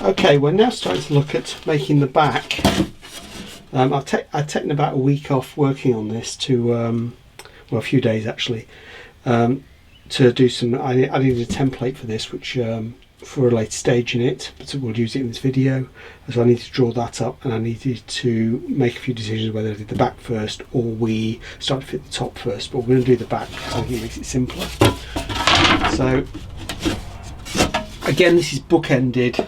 Okay, we're now starting to look at making the back. I've taken about a week off working on this to, well, a few days actually, to do some. I needed a template for this, which for a later stage in it, but we'll use it in this video. So I needed to draw that up, and I needed to make a few decisions whether I did the back first or we start to fit the top first. But we're going to do the back because I think it makes it simpler. So again, this is bookended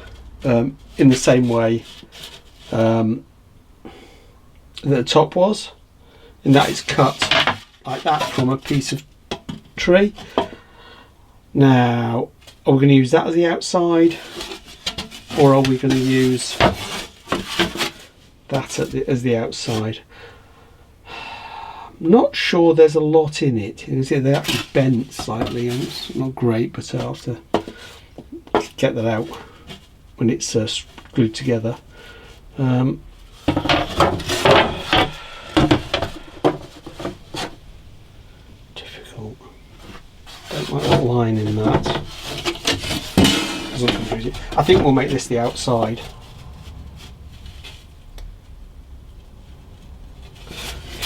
in the same way that the top was, in that it's cut like that from a piece of tree. Now, are we going to use that as the outside, or are we going to use that as the outside? I'm not sure there's a lot in it. You can see they actually bent slightly, and it's not great, but I'll have to get that out when it's glued together. Difficult. Don't like that line in that. Doesn't confuse it. I think we'll make this the outside.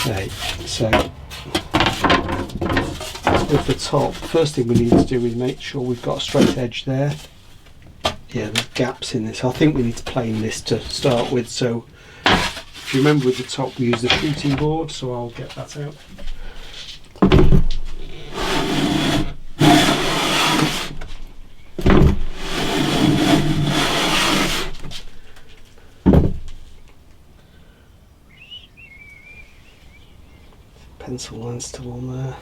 Okay, so with the top, first thing we need to do is make sure we've got a straight edge there. Yeah, there's gaps in this. I think we need to plane this to start with. So if you remember with the top we use the shooting board, so I'll get that out. Pencil line still on there.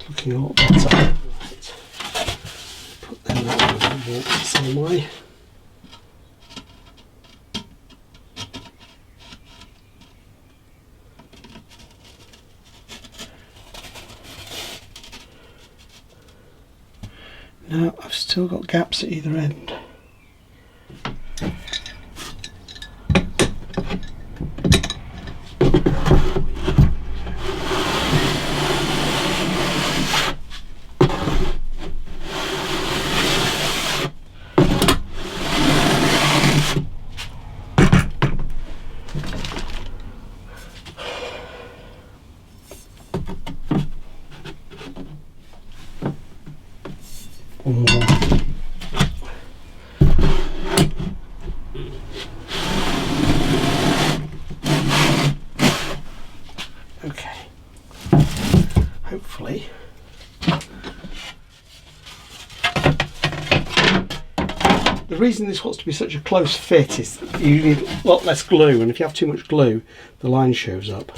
Looking a lot better. Right. Put them that one the same way. Now I've still got gaps at either end. One more. Okay. Hopefully. The reason this wants to be such a close fit is you need a lot less glue, and if you have too much glue, the line shows up.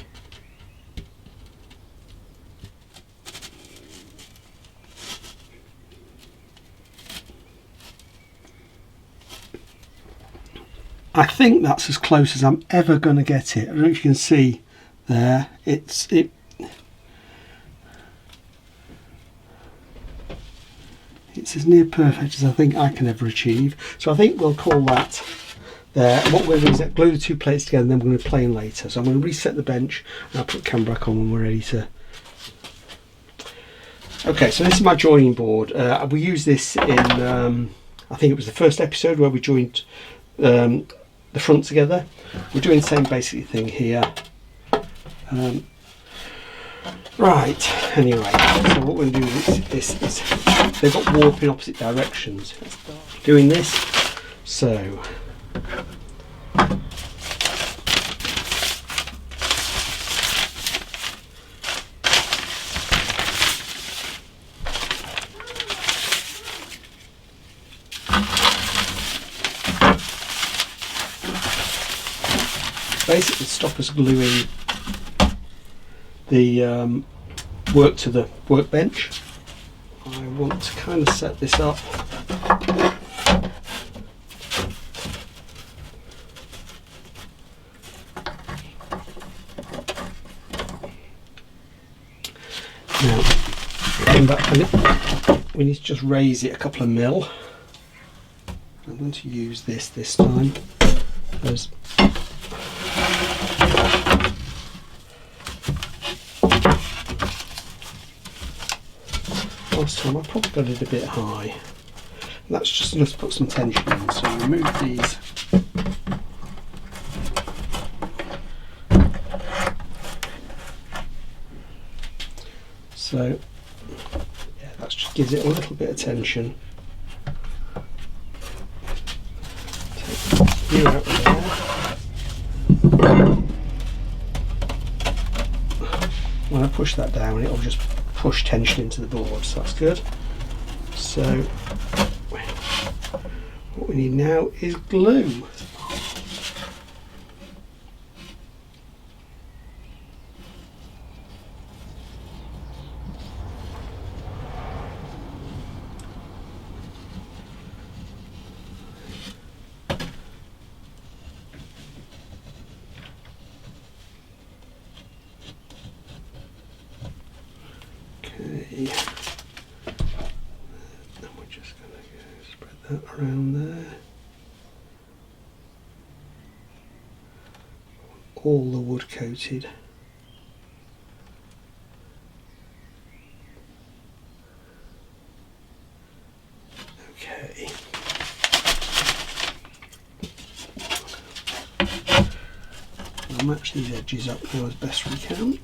I think that's as close as I'm ever going to get it. I don't know if you can see there. It's as near perfect as I think I can ever achieve. So I think we'll call that there. And what we're going to do is glue the two plates together, and then we're going to plane later. So I'm going to reset the bench, and I'll put the camera back on when we're ready to. Okay, so this is my joining board. We used this in I think it was the first episode where we joined the front together. We're doing the same basic thing here. Right, anyway, so what we're going to do is they've got warp in opposite directions. Doing this, so basically stop us gluing the work to the workbench. I want to kind of set this up now. come back and we need to just raise it a couple of mil. I'm going to use this time. As last time I probably got it a bit high. And that's just enough to put some tension in. So remove these. So yeah, that just gives it a little bit of tension. Take you out of there. When I push that down, it'll just push tension into the board, so that's good. So what we need now is glue. Okay, and we're just going to spread that around there. All the wood coated. Okay. We'll match these edges up now as best we can.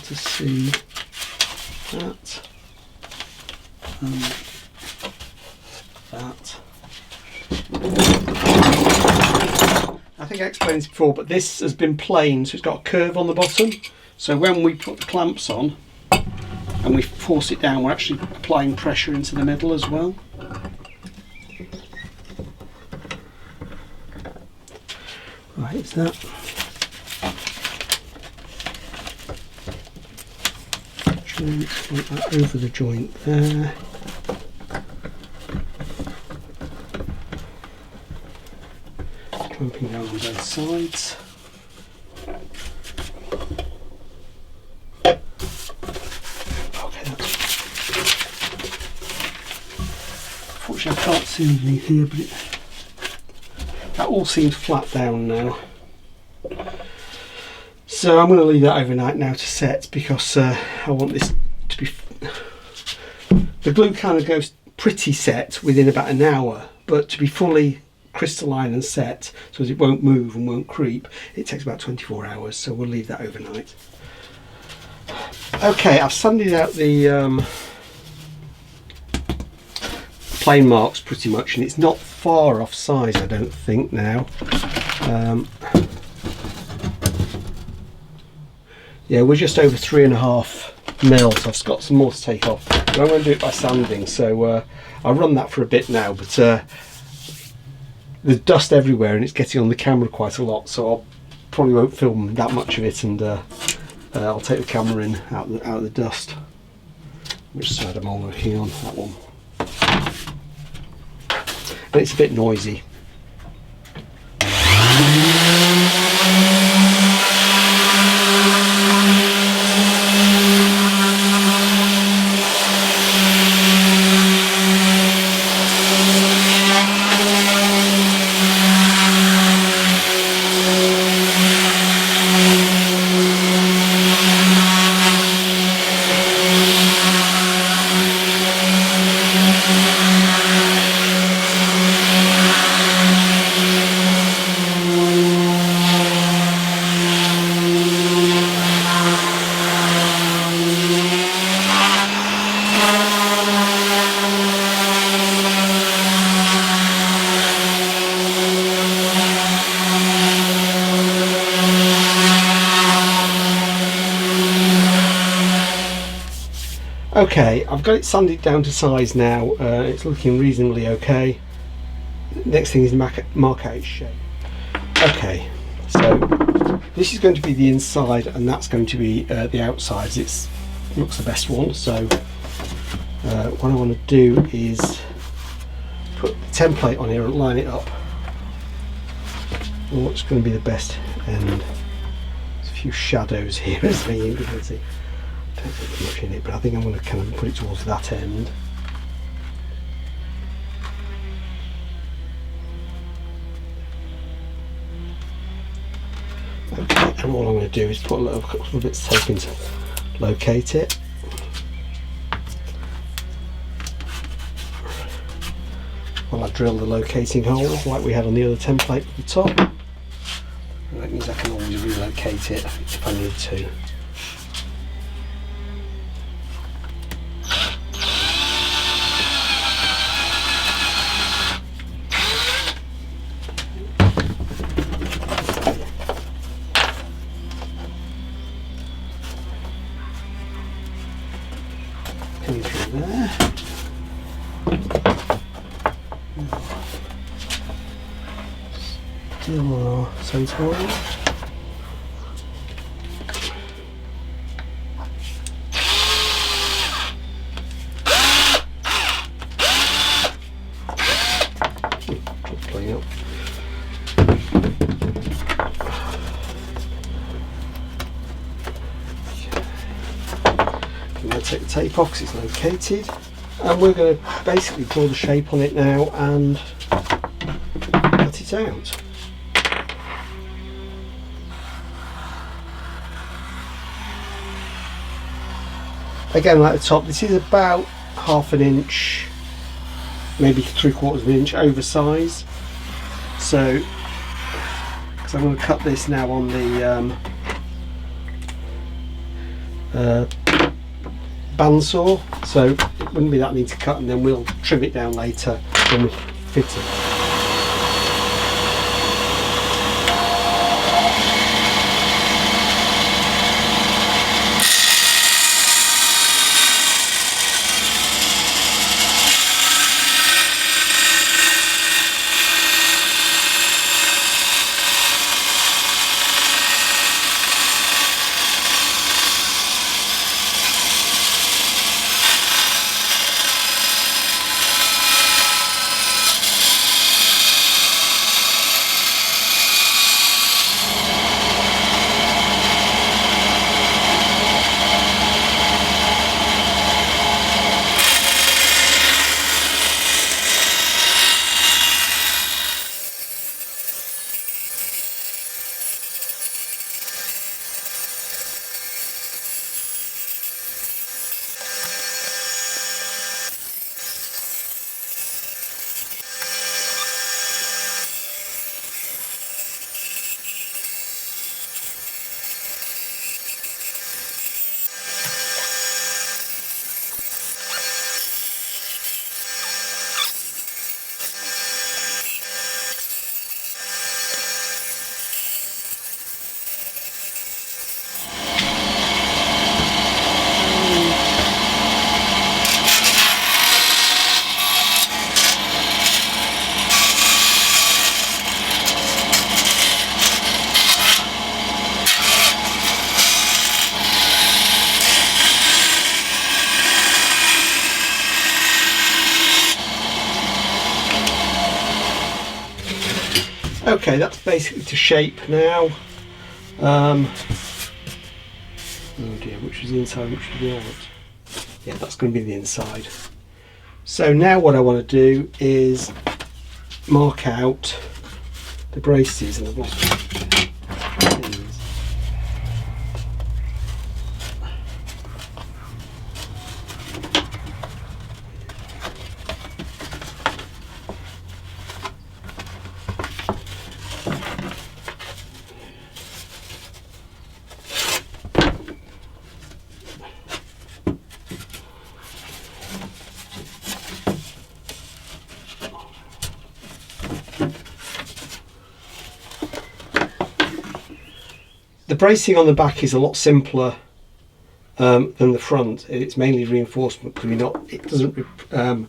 To see that and that. I think I explained this before, but this has been plain, so it's got a curve on the bottom. So when we put the clamps on and we force it down, we're actually applying pressure into the middle as well. Right, is that? Like that over the joint there. Clamping down on both sides. Okay, that's. Unfortunately, I can't see anything here, but that all seems flat down now. So I'm going to leave that overnight now to set, because I want this to be... The glue kind of goes pretty set within about an hour, but to be fully crystalline and set, so as it won't move and won't creep, it takes about 24 hours, so we'll leave that overnight. Okay, I've sanded out the plane marks pretty much, and it's not far off size, I don't think, now. Yeah, we're just over 3.5 mil, so I've got some more to take off. But I'm going to do it by sanding, so I'll run that for a bit now, but there's dust everywhere and it's getting on the camera quite a lot, so I probably won't film that much of it, and I'll take the camera in out of the dust. Which side am I working on? That one. And it's a bit noisy. Okay, I've got it sanded down to size now. It's looking reasonably okay. Next thing is mark out its shape. Okay, so this is going to be the inside and that's going to be the outside. It looks the best one, so what I want to do is put the template on here and line it up. What's going to be the best end? There's a few shadows here as you can see. Don't think much in it, but I think I'm going to kind of put it towards that end. Okay, and all I'm going to do is put a couple of bits of tape in to locate it. While I drill the locating holes like we had on the other template at the top. And that means I can always relocate it if I need to. Coming through there. Still on our centre line. Playing up. I'm going to take the tape off because it's located, and we're going to basically draw the shape on it now and cut it out. Again, like the top, this is about ½ inch, maybe 3/4 inch oversize. So, because I'm going to cut this now on the bandsaw, so it wouldn't be that neat to cut, and then we'll trim it down later when we fit it. Okay, that's basically to shape now. Oh dear, which is the inside, which is the out? Yeah, that's going to be the inside. So now what I want to do is mark out the braces and the bottom. The bracing on the back is a lot simpler than the front. It's mainly reinforcement because the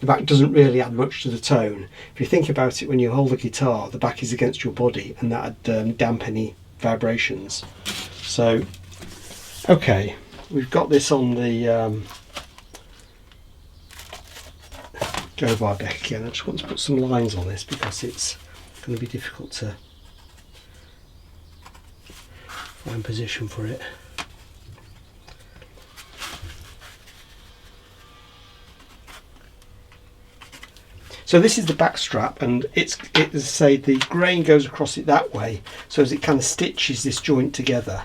back doesn't really add much to the tone. If you think about it, when you hold the guitar, the back is against your body, and that'd damp any vibrations. So, okay, we've got this on the go bar deck again. I just want to put some lines on this because it's going to be difficult to find position for it. So this is the back strap, and it's as I say, the grain goes across it that way, so as it kind of stitches this joint together.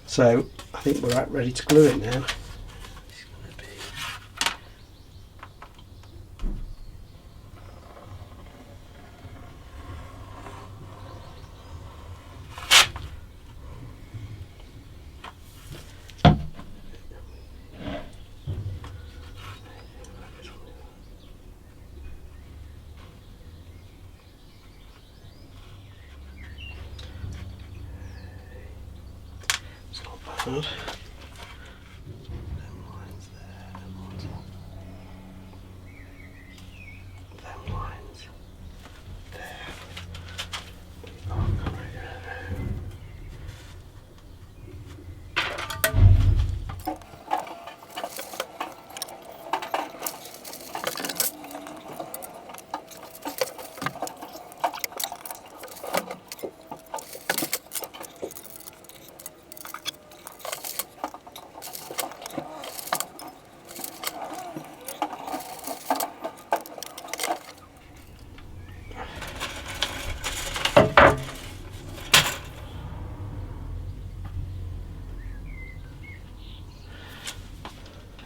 So I think we're ready to glue it now. Good. Them lines there, them lines on. Them lines there. Oh, come right here.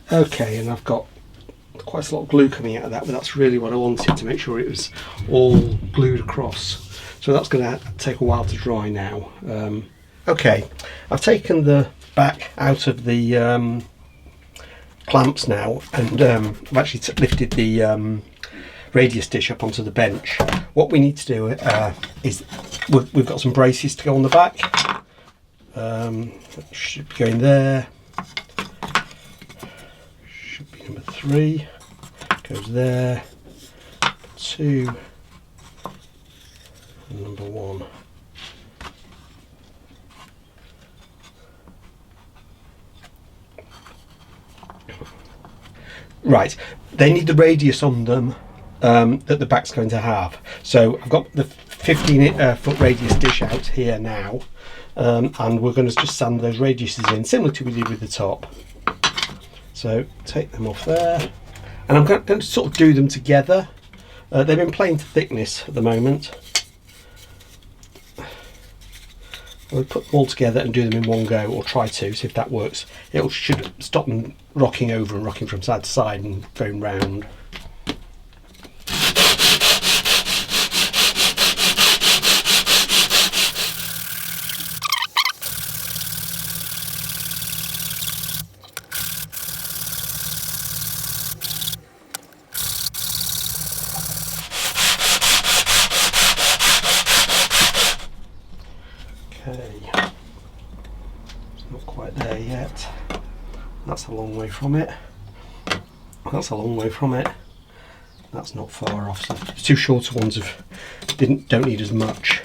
Okay, and I've got quite a lot of glue coming out of that, but that's really what I wanted, to make sure it was all glued across. So that's going to take a while to dry now. Okay, I've taken the back out of the clamps now, and I've actually lifted the radius dish up onto the bench. What we need to do is we've got some braces to go on the back. That should be going there. Should be number 3. Goes there. 2. And number 1. Right, they need the radius on them that the back's going to have. So I've got the 15 foot radius dish out here now, and we're going to just sand those radiuses in, similar to what we did with the top. So take them off there, and I'm going to sort of do them together. They've been playing to thickness at the moment. We'll put them all together and do them in one go, or try to, see if that works. It should stop them rocking over and rocking from side to side and going round. Okay, it's not quite there yet. That's a long way from it. That's a long way from it. That's not far off. So the two shorter ones don't need as much.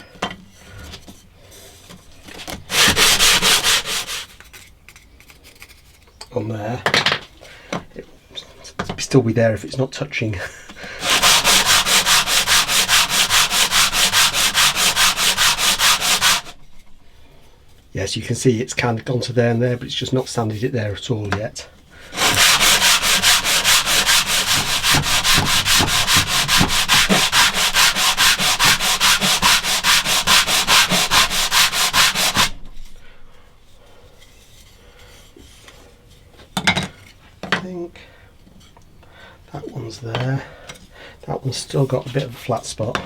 On there, it'll still be there if it's not touching. Yes, you can see it's kind of gone to there and there, but it's just not sanded it there at all yet. I think that one's there. That one's still got a bit of a flat spot.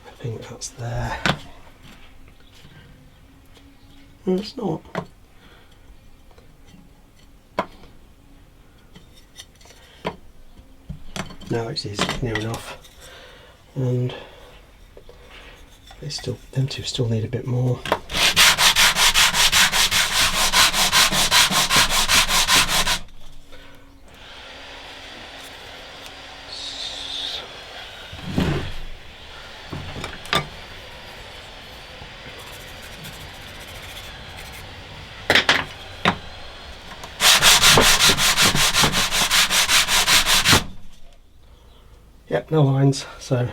I think that's there. No, it's not. No, it is near enough. And them two still need a bit more. no lines, so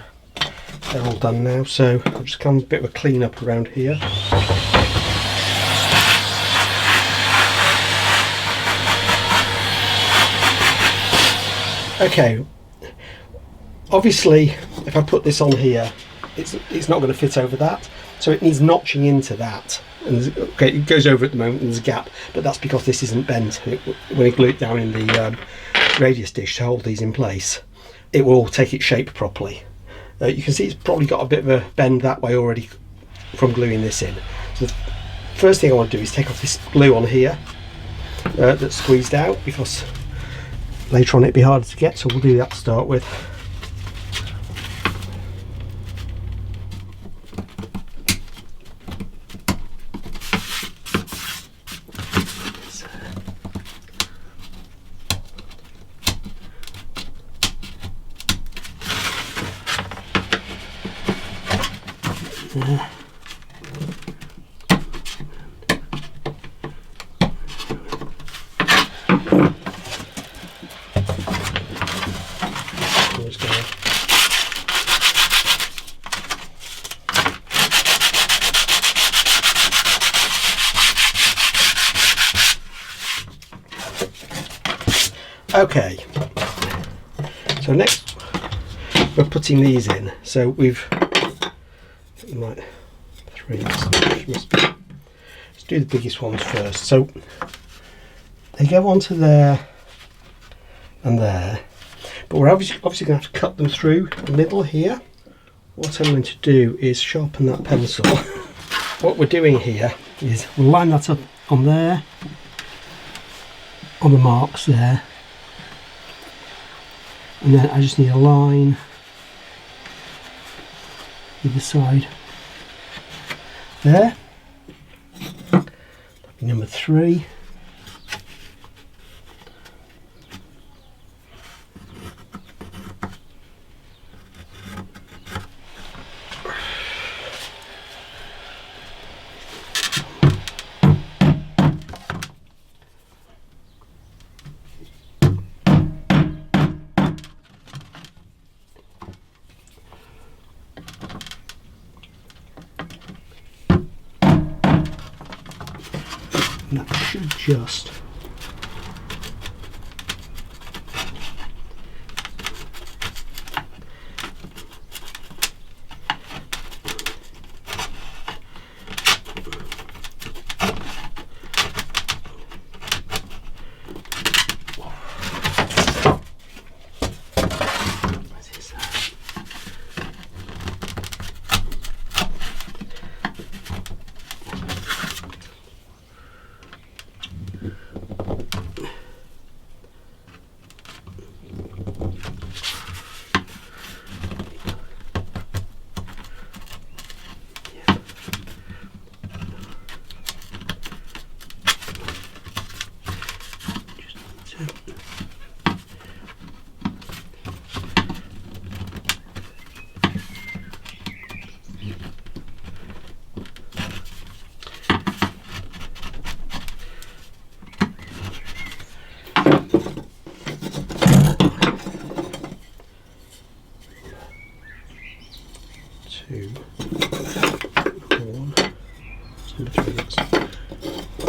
they're all done now. So I'll just come a bit of a clean up around here. Okay, obviously if I put this on here, it's not going to fit over that, so it needs notching into that. And okay, it goes over at the moment and there's a gap, but that's because this isn't bent. When you glue it down in the radius dish to hold these in place, it will take its shape properly. You can see it's probably got a bit of a bend that way already from gluing this in. So the first thing I want to do is take off this glue on here that's squeezed out, because later on it'd be harder to get, so we'll do that to start with. There. Okay, so next we're putting these in. So we've like three. Let's do the biggest ones first. So they go onto there and there, but we're obviously going to have to cut them through the middle here. What I'm going to do is sharpen that pencil. What we're doing here is we'll line that up on there, on the marks there. And then I just need a line either side there. That'll be number 3. And that should just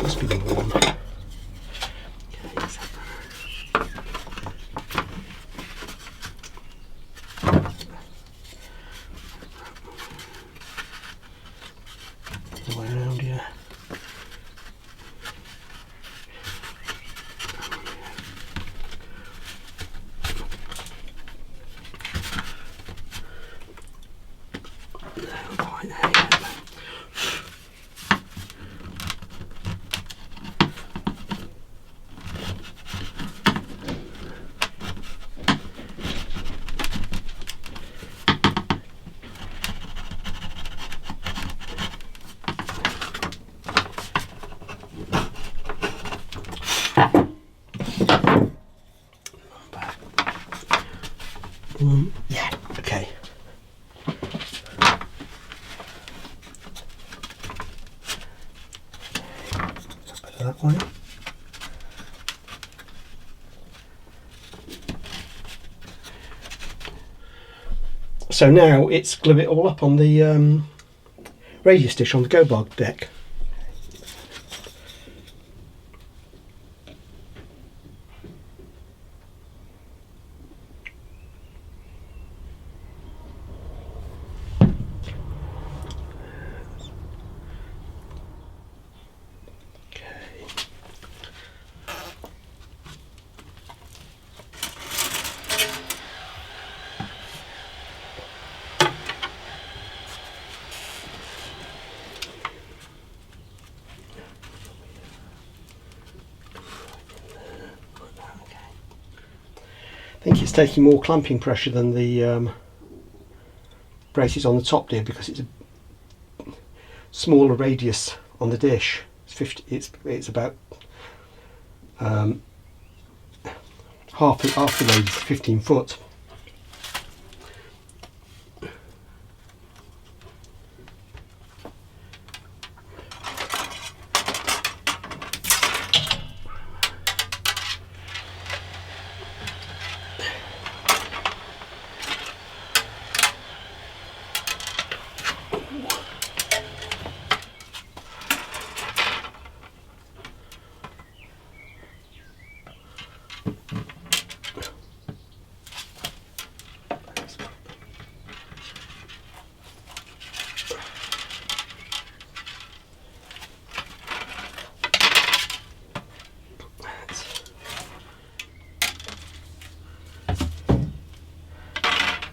must be number 1. The way around here. Yeah, okay. Better that way. So now it's glue it all up on the radius dish on the go bar deck. I think it's taking more clamping pressure than the braces on the top did, because it's a smaller radius on the dish. It's 50. It's about half the radius, 15 foot.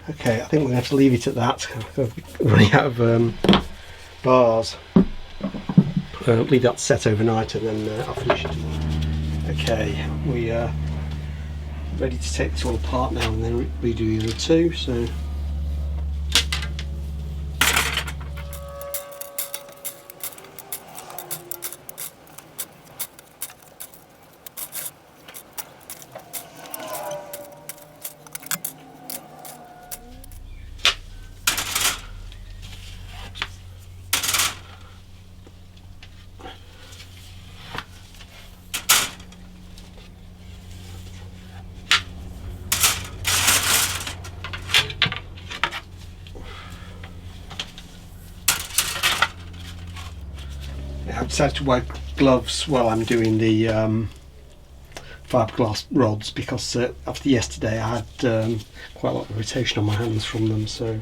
Okay, I think we're going to have to leave it at that. I'm running out of bars. Leave that set overnight and then I'll finish it. Okay, we are ready to take this all apart now and then redo the other two. So. I've decided to wear gloves while I'm doing the fiberglass rods, because after yesterday I had quite a lot of irritation on my hands from them. So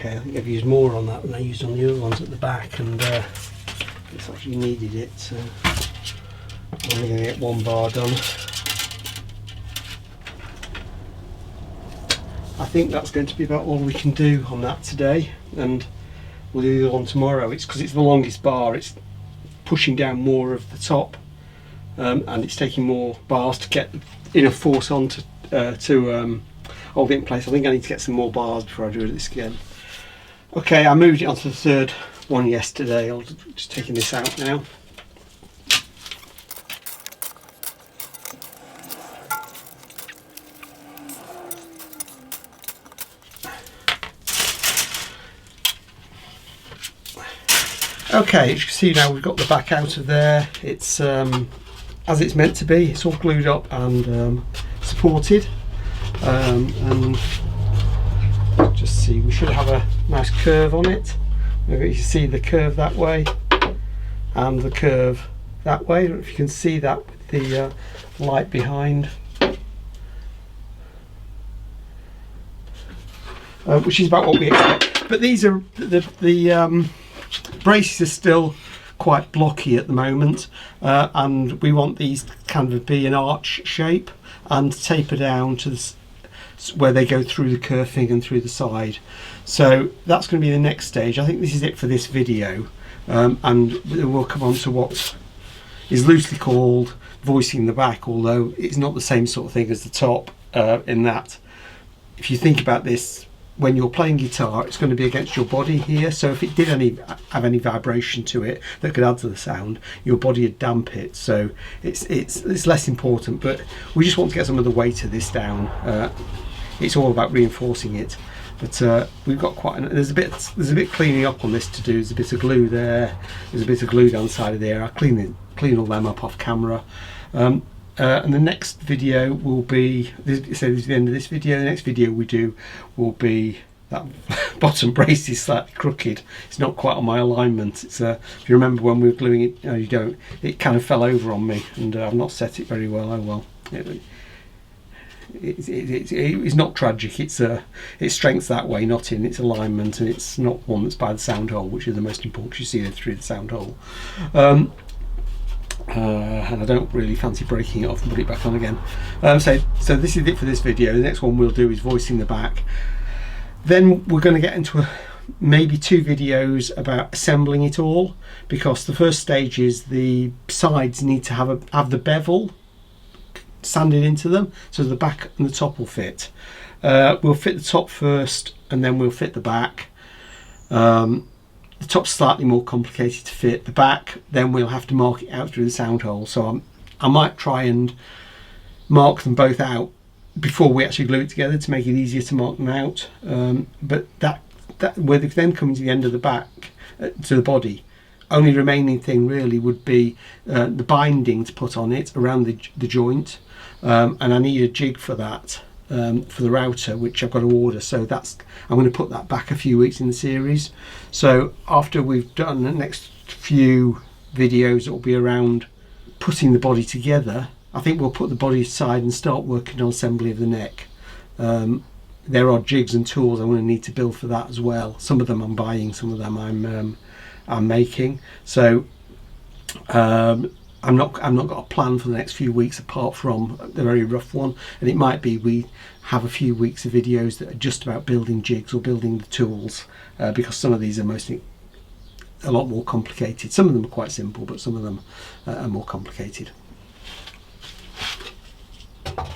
okay, I think I've used more on that than I used on the other ones at the back, and it's actually needed it, so I'm only going to get one bar done. I think that's going to be about all we can do on that today, and we'll do the other one tomorrow. It's because it's the longest bar, it's pushing down more of the top, and it's taking more bars to get enough force on to hold it in place. I think I need to get some more bars before I do this again. Okay, I moved it onto the third one yesterday. I'll just taking this out now. Okay, as you can see now we've got the back out of there. It's as it's meant to be. It's all glued up and supported, and see, we should have a nice curve on it. You can see the curve that way and the curve that way. I don't know if you can see that with the light behind, which is about what we expect. But these are the braces are still quite blocky at the moment, and we want these to kind of be an arch shape and taper down to where they go through the kerfing and through the side. So that's going to be the next stage. I think this is it for this video, and we'll come on to what is loosely called voicing the back, although it's not the same sort of thing as the top, in that if you think about this, when you're playing guitar, it's going to be against your body here, so if it did have any vibration to it that could add to the sound, your body would damp it. So it's less important, but we just want to get some of the weight of this down. It's all about reinforcing it. But we've got there's a bit cleaning up on this to do. There's a bit of glue there. There's a bit of glue down the side of there. I'll clean all them up off camera. And the next video will be, so this is the end of this video. The next video we do will be that bottom brace is slightly crooked. It's not quite on my alignment. It's if you remember when we were gluing it, no, you don't. It kind of fell over on me, and I've not set it very well. Oh well. It's not tragic. It's strength's that way, not in its alignment, and it's not one that's by the sound hole, which is the most important. You see it through the sound hole. And I don't really fancy breaking it off and put it back on again. So this is it for this video. The next one we'll do is voicing the back. Then we're going to get into maybe 2 videos about assembling it all, because the first stage is the sides need to have the bevel sanded into them, so the back and the top will fit. We'll fit the top first, and then we'll fit the back. The top's slightly more complicated to fit. The back, then we'll have to mark it out through the sound hole. So I might try and mark them both out before we actually glue it together to make it easier to mark them out. But that where they then come to the end of the back, to the body, only remaining thing really would be the binding to put on it around the joint, and I need a jig for that. For the router, which I've got to order, so I'm going to put that back a few weeks in the series. So after we've done the next few videos, it will be around putting the body together. I think we'll put the body aside and start working on assembly of the neck. There are jigs and tools I'm going to need to build for that as well. Some of them I'm buying, some of them I'm making. So I'm not got a plan for the next few weeks apart from the very rough one, and it might be we have a few weeks of videos that are just about building jigs or building the tools, because some of these are mostly a lot more complicated. Some of them are quite simple, but some of them are more complicated.